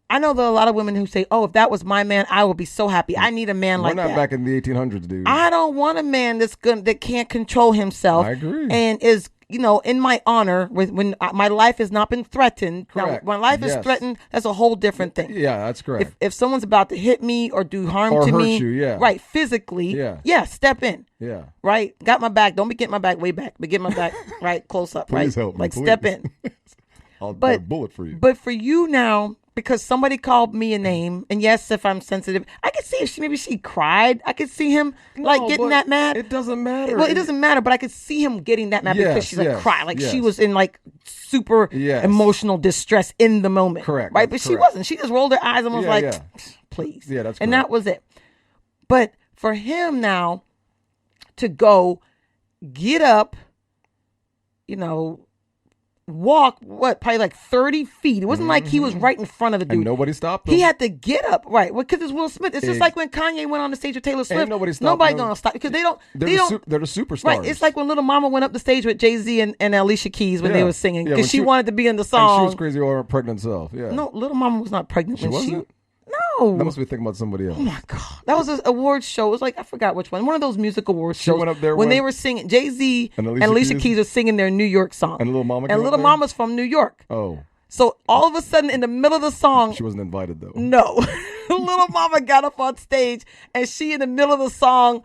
I know there are a lot of women who say, oh, if that was my man, I would be so happy. I need a man like that. We're not back in the 1800s, dude. I don't want a man that can't control himself. I agree. And is, in my honor, when my life has not been threatened. Correct. Now, when life is threatened, that's a whole different thing. Yeah, that's correct. If someone's about to hit me or do harm or to hurt me, you, yeah. right, physically, yeah, step in. Yeah. Right? Got my back. Don't be getting my back way back, but get my back right close up. Please right? help me, Like please. step in. I'll put a bullet for you. But for you now, because somebody called me a name, and yes, if I'm sensitive, I could see if maybe she cried. I could see him getting that mad. It doesn't matter. Well, it doesn't matter, but I could see him getting that mad because she's like cry, like she was in like super emotional distress in the moment. Correct. Right, but she wasn't. She just rolled her eyes and was like, "Please." Yeah, that's correct. And that was it. But for him now to go get up, walk probably like 30 feet. It wasn't like he was right in front of the dude. And nobody stopped him. He had to get up, right? Because it's Will Smith. It's just like when Kanye went on the stage with Taylor Swift. Ain't nobody stopped him. Gonna stop because they're the superstars. Right. It's like when Little Mama went up the stage with Jay-Z and Alicia Keys when they were singing because she wanted to be in the song. And she was crazy over her pregnant self. Yeah. No, Little Mama was not pregnant She when wasn't? No. That must be thinking about somebody else. Oh my God. That was an awards show. It was like, I forgot which one. One of those music awards She shows. went up there when when- they were singing, Jay-Z And and Alicia Alicia Keys? Keys were singing their New York song. And Little Mama came And up Little there? Mama's from New York. Oh. So all of a sudden in the middle of the song, She wasn't invited though. no, Little Mama got up on stage and she in the middle of the song,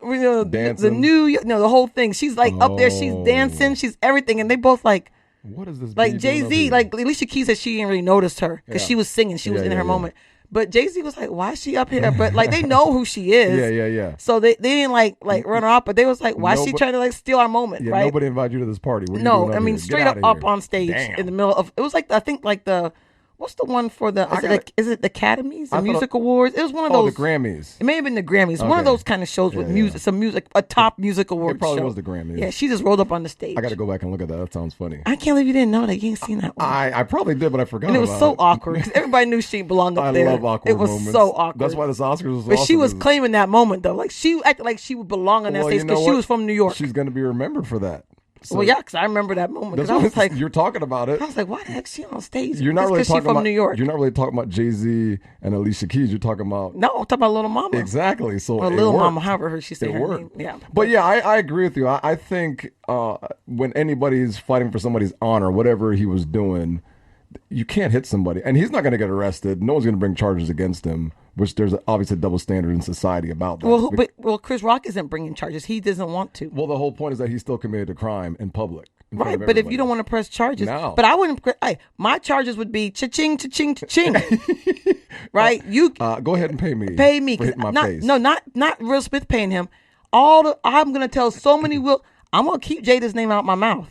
Dancing? the whole thing. She's like up there, she's Oh. dancing, she's everything. And they both like What is this? like B doing up Jay-Z, here? like Alicia Keys said she didn't really notice her because Yeah. she was singing. She was Yeah, in yeah, her yeah. moment. But Jay-Z was like, why is she up here? But like they know who she is. Yeah. So they didn't like run her off, but they was like, why is she trying to like steal our moment, Yeah, right? nobody invited you to this party. What are you No, doing I up mean here? Get straight up outta here. on stage Damn. in the middle of it was like I think like the what's the one for the is it the Academies, the I thought- music awards? It was one of Oh, those the Grammys. It may have been the Grammys. One of Okay. those kind of shows with music, some music, a top music award. It probably show. was the Grammys. Yeah, she just rolled up on the stage. I got to go back and look at that. That sounds funny. I can't believe you didn't know that. You ain't seen that one. I probably did, but I forgot. And it was about so it. awkward because everybody knew she belonged up I there. love awkward It was moments. so awkward. That's why this Oscars was But she awesome. was claiming that moment though. Like she acted like she would belong on that Well, stage you know because she what? was from New York. She's going to be remembered for that. So well, yeah, because I remember that moment. Because that's I was what like, you're talking about it. I was like, why the heck is she on stage? You're not Just really 'cause she talking from about New York. You're not really talking about Jay-Z and Alicia Keys. You're talking about No, I'm talking about Little Mama. exactly. So Or it Little worked. Mama, however she said It her worked. name. Yeah. But yeah, I agree with you. I think when anybody's fighting for somebody's honor, whatever he was doing, you can't hit somebody. And he's not going to get arrested. No one's going to bring charges against him, which there's obviously a double standard in society about that. Well, Chris Rock isn't bringing charges. He doesn't want to. Well, the whole point is that he still committed a crime in public. in front Right, of but if everybody. you don't want to press charges, No. but I wouldn't. Hey, my charges would be cha-ching, cha-ching, cha-ching. Right, you Go ahead and pay me. pay me for hitting my not face. no not Will Smith paying him. I'm gonna tell so many I'm gonna keep Jada's name out my mouth.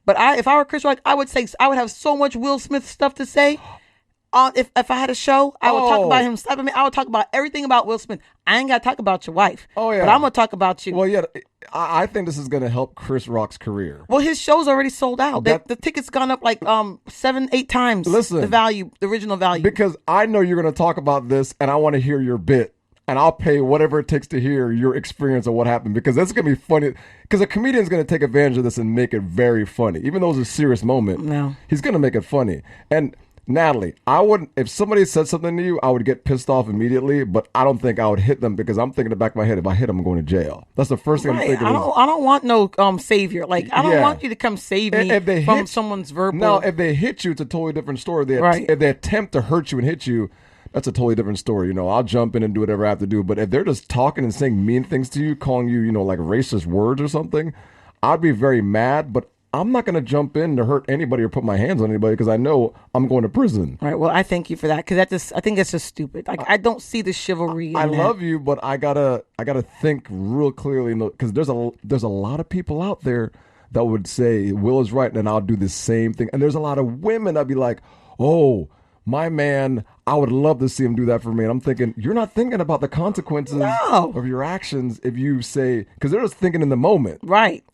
But if I were Chris Rock, I would have so much Will Smith stuff to say. If I had a show, I would talk about him slapping me. I would talk about everything about Will Smith. I ain't got to talk about your wife. Oh, yeah. But I'm going to talk about you. Well, yeah, I think this is going to help Chris Rock's career. Well, his show's already sold out. The ticket's gone up like 7-8 times. Listen, the original value. Because I know you're going to talk about this, and I want to hear your bit. And I'll pay whatever it takes to hear your experience of what happened, because that's going to be funny. Because a comedian's going to take advantage of this and make it very funny. Even though it's a serious moment, he's going to make it funny. And Natalie, if somebody said something to you, I would get pissed off immediately, but I don't think I would hit them, because I'm thinking in the back of my head, if I hit them, I'm going to jail. That's the first thing I'm thinking. I don't want no savior. Like, I don't want you to come save me from someone's verbal. Now, if they hit you, it's a totally different story. If they attempt to hurt you and hit you, that's a totally different story. You know, I'll jump in and do whatever I have to do. But if they're just talking and saying mean things to you, calling you, like racist words or something, I'd be very mad. But I'm not going to jump in to hurt anybody or put my hands on anybody, because I know I'm going to prison. Right. Well, I thank you for that, because I think that's just stupid. Like, I don't see the chivalry. I love you, but I gotta think real clearly, because there's a lot of people out there that would say Will is right, and I'll do the same thing. And there's a lot of women that'd be like, oh, my man, I would love to see him do that for me. And I'm thinking, you're not thinking about the consequences of your actions if you say, because they're just thinking in the moment. Right.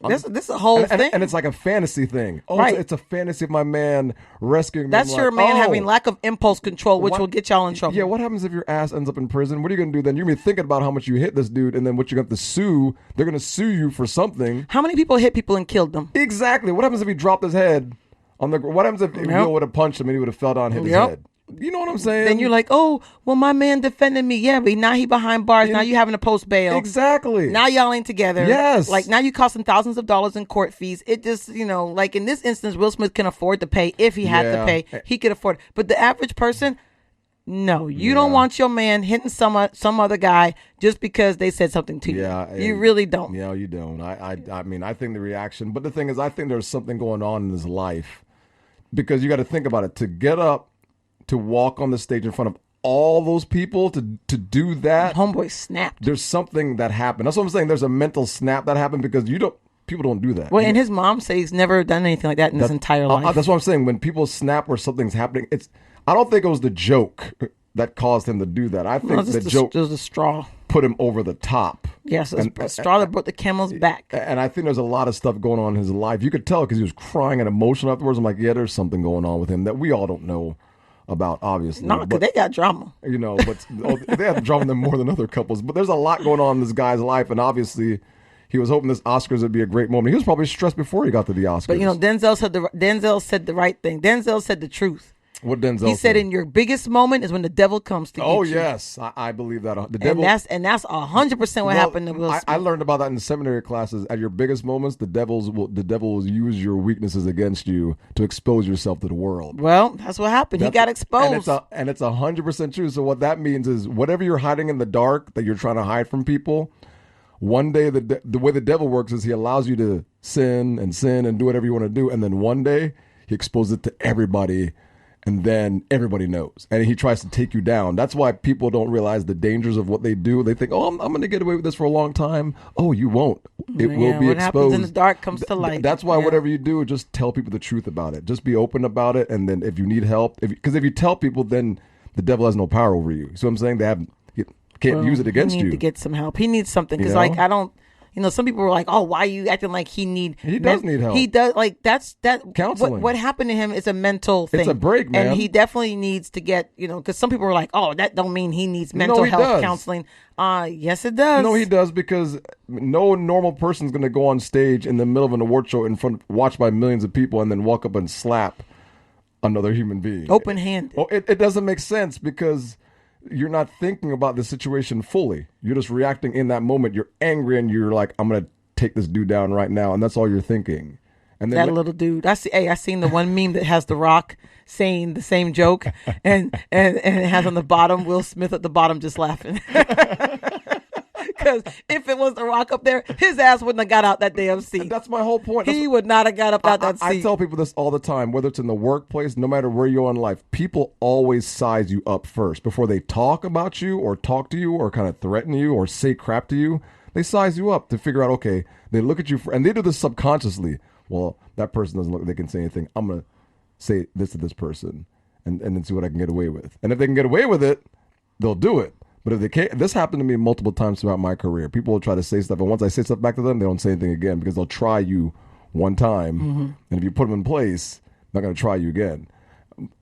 This is a whole thing. And it's like a fantasy thing. Oh, right. It's a fantasy of my man rescuing me. That's your man having lack of impulse control, which will get y'all in trouble. Yeah, what happens if your ass ends up in prison? What are you going to do then? You're going to be thinking about how much you hit this dude, and then what you're going to have to sue. They're going to sue you for something. How many people hit people and killed them? Exactly. What happens if he dropped his head on the ground? What happens if Will would have punched him and he would have fell down and hit his head? You know what I'm saying? Then you're like, oh, well, my man defended me. Yeah, but now he behind bars. Now you having to post bail. Exactly. Now y'all ain't together. Yes. Like, now you costing thousands of dollars in court fees. It just, like in this instance, Will Smith can afford to pay. If he had to pay, he could afford it. But the average person, no, you don't want your man hitting some other guy just because they said something to you. Yeah, you really don't. Yeah, you don't. I mean, I think the reaction, but the thing is, I think there's something going on in his life, because you got to think about it. To get up, to walk on the stage in front of all those people, to do that. Homeboy snapped. There's something that happened. That's what I'm saying. There's a mental snap that happened, because people don't do that. Well, and his mom says he's never done anything like that in his entire life. That's what I'm saying. When people snap or something's happening, I don't think it was the joke that caused him to do that. I think the joke was the straw. Put him over the top. Yes, a straw that broke the camel's back. And I think there's a lot of stuff going on in his life. You could tell, because he was crying and emotional afterwards. I'm like, yeah, there's something going on with him that we all don't know about, obviously. No, because they got drama. But they have drama than more than other couples. But there's a lot going on in this guy's life, and obviously he was hoping this Oscars would be a great moment. He was probably stressed before he got to the Oscars. But Denzel said the right thing. Denzel said the truth. What Denzel He said, in your biggest moment is when the devil comes to get you. Oh, yes. I believe that. The devil, and that's 100% what happened to Will Smith. I learned about that in seminary classes. At your biggest moments, the devil will use your weaknesses against you to expose yourself to the world. Well, that's what happened. He got exposed. And it's 100% true. So what that means is, whatever you're hiding in the dark that you're trying to hide from people, one day the way the devil works is he allows you to sin and do whatever you want to do. And then one day he exposes it to everybody. And then everybody knows. And he tries to take you down. That's why people don't realize the dangers of what they do. They think, oh, I'm going to get away with this for a long time. Oh, you won't. It will be what exposed. Happens in the dark comes to light. That's why whatever you do, just tell people the truth about it. Just be open about it. And then if you need help, because if you tell people, then the devil has no power over you. So I'm saying can't use it against you. He needs to get some help. He needs something. Because I don't. Some people were like, "Oh, why are you acting like he does need help? He does. Like that's counseling. What happened to him is a mental thing. It's a break, man. And he definitely needs to get because some people were like, "Oh, that don't mean he needs mental health counseling." Yes, it does. No, he does, because no normal person's going to go on stage in the middle of an award show watched by millions of people, and then walk up and slap another human being open-handed. Oh, it doesn't make sense, because you're not thinking about the situation fully. You're just reacting in that moment. You're angry and you're like, I'm going to take this dude down right now. And that's all you're thinking. And then that little dude. I seen the one meme that has The Rock saying the same joke and it has on the bottom Will Smith at the bottom just laughing. Because if it was The Rock up there, his ass wouldn't have got out that damn seat. That's my whole point. He would not have got up out that seat. I tell people this all the time, whether it's in the workplace, no matter where you are in life, people always size you up first before they talk about you or talk to you or kind of threaten you or say crap to you. They size you up to figure out, okay, they look at you, and they do this subconsciously. Well, that person doesn't look like they can say anything. I'm going to say this to this person and then see what I can get away with. And if they can get away with it, they'll do it. But if they can't, this happened to me multiple times throughout my career. People will try to say stuff, and once I say stuff back to them, they don't say anything again because they'll try you one time, and if you put them in place, they're not going to try you again.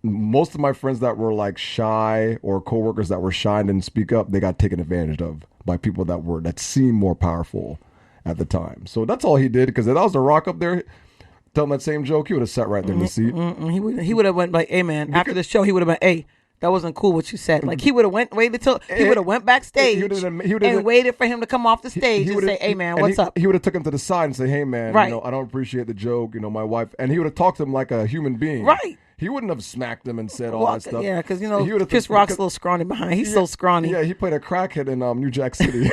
Most of my friends that were like shy or coworkers that were shy and didn't speak up, they got taken advantage of by people that seemed more powerful at the time. So that's all he did, because if that was The Rock up there telling that same joke, he would have sat right there in the seat. He would have went like, hey man, after the show, he would have been, hey, that wasn't cool what you said. Like he would have went backstage and waited for him to come off the stage and say, hey man, what's up? He would have took him to the side and say, hey man, right. I don't appreciate the joke, my wife, and he would have talked to him like a human being. Right. He wouldn't have smacked him and said all that stuff. Yeah, because Chris Rock's a little scrawny behind. He's so scrawny. Yeah, he played a crackhead in New Jack City.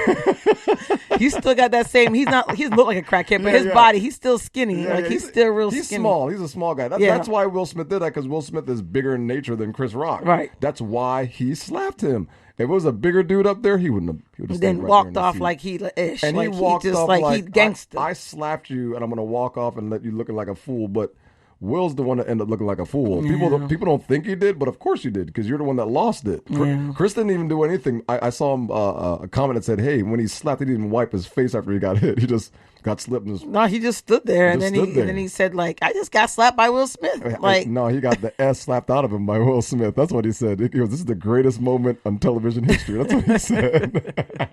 He's still got that same. He doesn't look like a crackhead, but his body, he's still skinny. He's still real skinny. He's small. He's a small guy. That's why Will Smith did that, because Will Smith is bigger in nature than Chris Rock. Right. That's why he slapped him. If it was a bigger dude up there, he wouldn't have. He would have then walked off like he ish. And like he walked off like he gangster. I slapped you, and I'm gonna walk off and let you looking like a fool. But Will's the one that ended up looking like a fool. Yeah. People don't think he did, but of course you did, because you're the one that lost it. Yeah. Chris didn't even do anything. I saw him a comment that said, "Hey, when he slapped, he didn't even wipe his face after he got hit. He just got slipped." No, he just stood there, and then he said, like, I just got slapped by Will Smith. Like, no, he got the S slapped out of him by Will Smith. That's what he said. He goes, "This is the greatest moment on television history." That's what he said.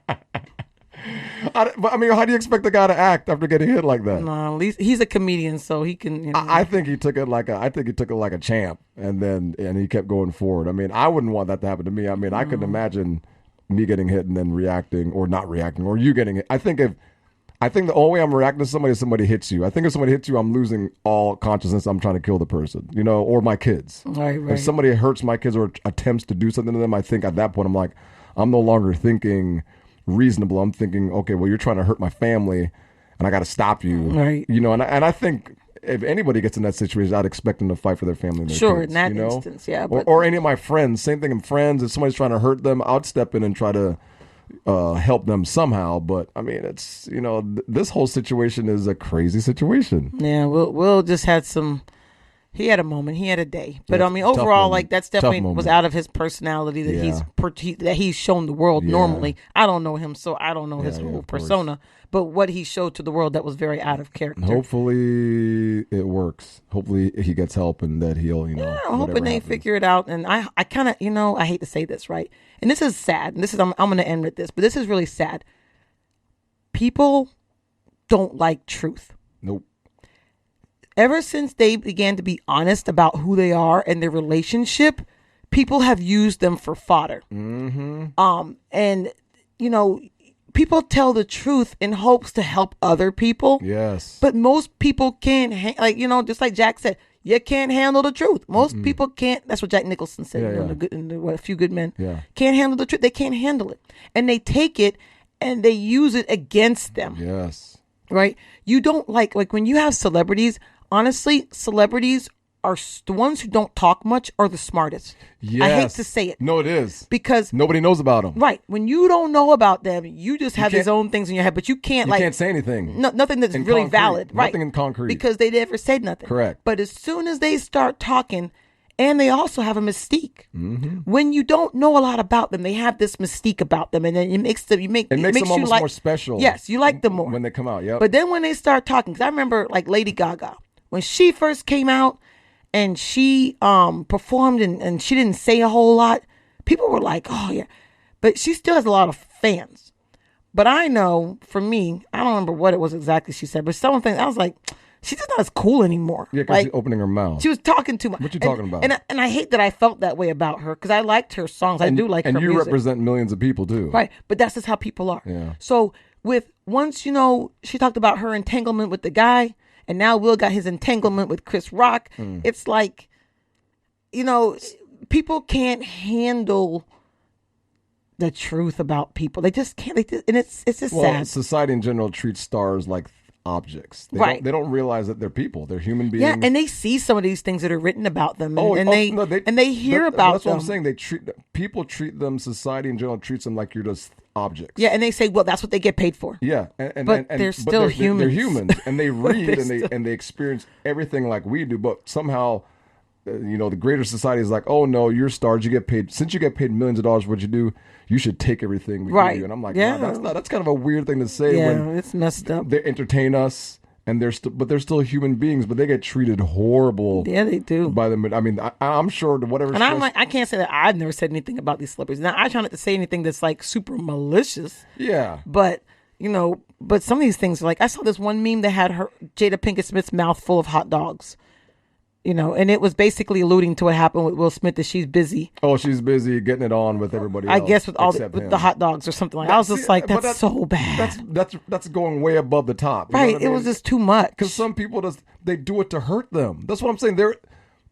But I mean, how do you expect the guy to act after getting hit like that? No, at least he's a comedian, so he can. I think he took it like a champ, and he kept going forward. I mean, I wouldn't want that to happen to me. I mean, I couldn't imagine me getting hit and then reacting or not reacting, or you getting hit. I think the only way I'm reacting to somebody is somebody hits you. I think if somebody hits you, I'm losing all consciousness. I'm trying to kill the person, or my kids. Right. If somebody hurts my kids or attempts to do something to them, I think at that point I'm no longer thinking reasonable. I'm thinking, okay, well, you're trying to hurt my family, and I got to stop you. Right. And I think if anybody gets in that situation, I'd expect them to fight for their family. And their sure, kids, in that instance, yeah. Or any of my friends, same thing in friends. If somebody's trying to hurt them, I'd step in and try to help them somehow. But I mean, it's this whole situation is a crazy situation. Yeah, Will just had some. He had a moment. He had a day. But I mean, overall, like that's definitely was out of his personality that he's shown the world normally. I don't know him, so I don't know his whole persona. But what he showed to the world, that was very out of character. Hopefully it works. Hopefully he gets help and that he'll, I'm hoping they figure it out. And I kind of, I hate to say this, right? And this is sad. And I'm going to end with this, but this is really sad. People don't like truth. Nope. Ever since they began to be honest about who they are and their relationship, people have used them for fodder. Mm-hmm. And people tell the truth in hopes to help other people. Yes. But most people can't, just like Jack said, you can't handle the truth. Most people can't. That's what Jack Nicholson said. A Few Good Men. Yeah. Can't handle the truth. They can't handle it, and they take it and they use it against them. Yes. Right. You don't like when you have celebrities. Honestly, celebrities are the ones who don't talk much are the smartest. Yes. I hate to say it. No, it is. Because nobody knows about them. Right. When you don't know about them, you just have these own things in your head, but you can't say anything. Nothing that's really concrete. valid. Right. Nothing in concrete. Because they never said nothing. Correct. But as soon as they start talking, and they also have a mystique. Mm-hmm. When you don't know a lot about them, they have this mystique about them, and then it makes them almost more special. Yes, you like them more when they come out. Yeah. But then when they start talking, because I remember like Lady Gaga. When she first came out and she performed and she didn't say a whole lot, people were like, oh, yeah. But she still has a lot of fans. But I know, for me, I don't remember what it was exactly she said, but some things, I was like, she's just not as cool anymore. Yeah, because she's opening her mouth. She was talking too much. What you talking about? And I hate that I felt that way about her, because I liked her songs. I do like her music. And you represent millions of people, too. Right. But that's just how people are. Yeah. So once, she talked about her entanglement with the guy, and now Will got his entanglement with Chris Rock. It's like, people can't handle the truth about people. They just can't. And it's just sad. Society in general treats stars like objects. They don't realize that they're people. They're human beings. Yeah, and they see some of these things that are written about them, and they hear about them. That's what I'm saying. People treat them. Society in general treats them like you're just objects. Yeah, and they say, well, that's what they get paid for. Yeah, But they're still humans. They're humans, and they read and they experience everything like we do. But somehow, the greater society is like, oh no, you're stars. You get paid. Since you get paid millions of dollars for what you do, you should take everything we give you. And I'm like, nah, that's kind of a weird thing to say. Yeah, when it's messed up. They entertain us. And they're still human beings, but they get treated horrible. Yeah, they do. By them. I mean, I'm sure whatever. And I'm like, I can't say that I've never said anything about these celebrities. Now, I try not to say anything that's like super malicious. Yeah. But but some of these things, like I saw this one meme that had Jada Pinkett Smith's mouth full of hot dogs. And it was basically alluding to what happened with Will Smith, that she's busy. Oh, she's busy getting it on with everybody else. I guess with the hot dogs or something like that. I was just like, that's so bad. That's going way above the top. Right. It was just too much. Because some people they do it to hurt them. That's what I'm saying.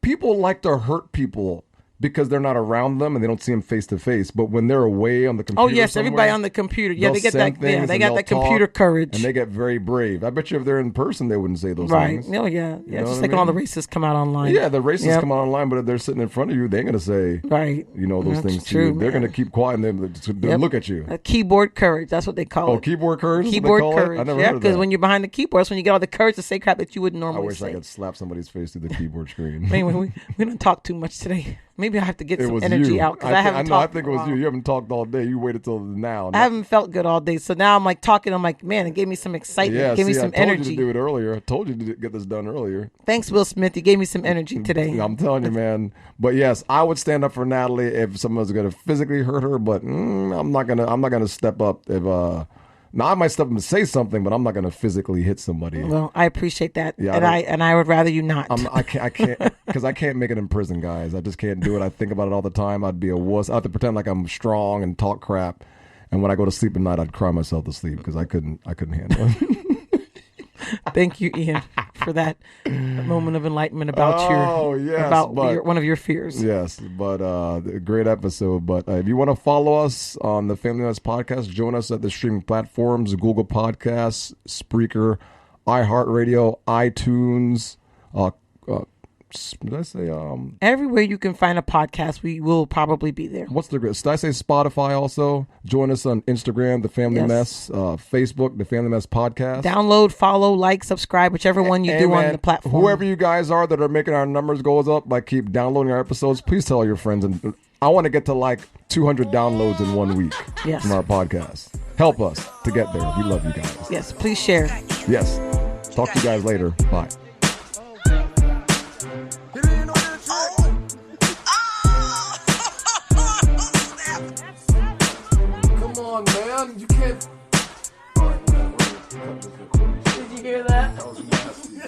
People like to hurt people because they're not around them and they don't see them face to face. But when they're away on the computer, everybody on the computer. Yeah, they get that. Yeah, they got that computer courage, and they get very brave. I bet you if they're in person, they wouldn't say those things. Right? Oh yeah, yeah. Just like all the racists come out online. Yeah, the racists come out online, but if they're sitting in front of you, they ain't gonna say those things to you. They're gonna keep quiet and they look at you. Keyboard courage. That's what they call it. Oh, keyboard courage. Keyboard courage. I never heard of that. Because when you're behind the keyboard, that's when you get all the courage to say crap that you wouldn't normally say. I wish I could slap somebody's face through the keyboard screen. Anyway, we don't talk too much today. Maybe I have to get some energy out because I haven't talked. I think it was you. You haven't talked all day. You waited till now. I haven't felt good all day, so now I'm like talking. I'm like, man, it gave me some excitement. Yeah, it gave me some energy. I told you to do it earlier. I told you to get this done earlier. Thanks, Will Smith. You gave me some energy today. I'm telling you, man. But yes, I would stand up for Nathalie if someone's going to physically hurt her. But I'm not gonna step up if. Now I might step up and say something, but I'm not going to physically hit somebody. Well, I appreciate that, and I would rather you not. I can't because I can't make it in prison, guys. I just can't do it. I think about it all the time. I'd be a wuss. I have to pretend like I'm strong and talk crap, and when I go to sleep at night, I'd cry myself to sleep because I couldn't handle it. Thank you, Ian, for that moment of enlightenment about one of your fears. Yes, but great episode. But if you want to follow us on the Family Mess Podcast, join us at the streaming platforms: Google Podcasts, Spreaker, iHeartRadio, iTunes. Did I say everywhere you can find a podcast, we will probably be there. What's the did I say Spotify also? Join us on Instagram, The Family Mess, Facebook, The Family Mess Podcast. Download, follow, like, subscribe, whichever one you do on the platform. Whoever you guys are that are making our numbers goes up, like keep downloading our episodes, please tell all your friends. And I want to get to like 200 downloads in 1 week from our podcast. Help us to get there. We love you guys. Yes, please share. Yes. Talk to you guys later. Bye. Man, you can't. All right, Did you hear that? That was nasty.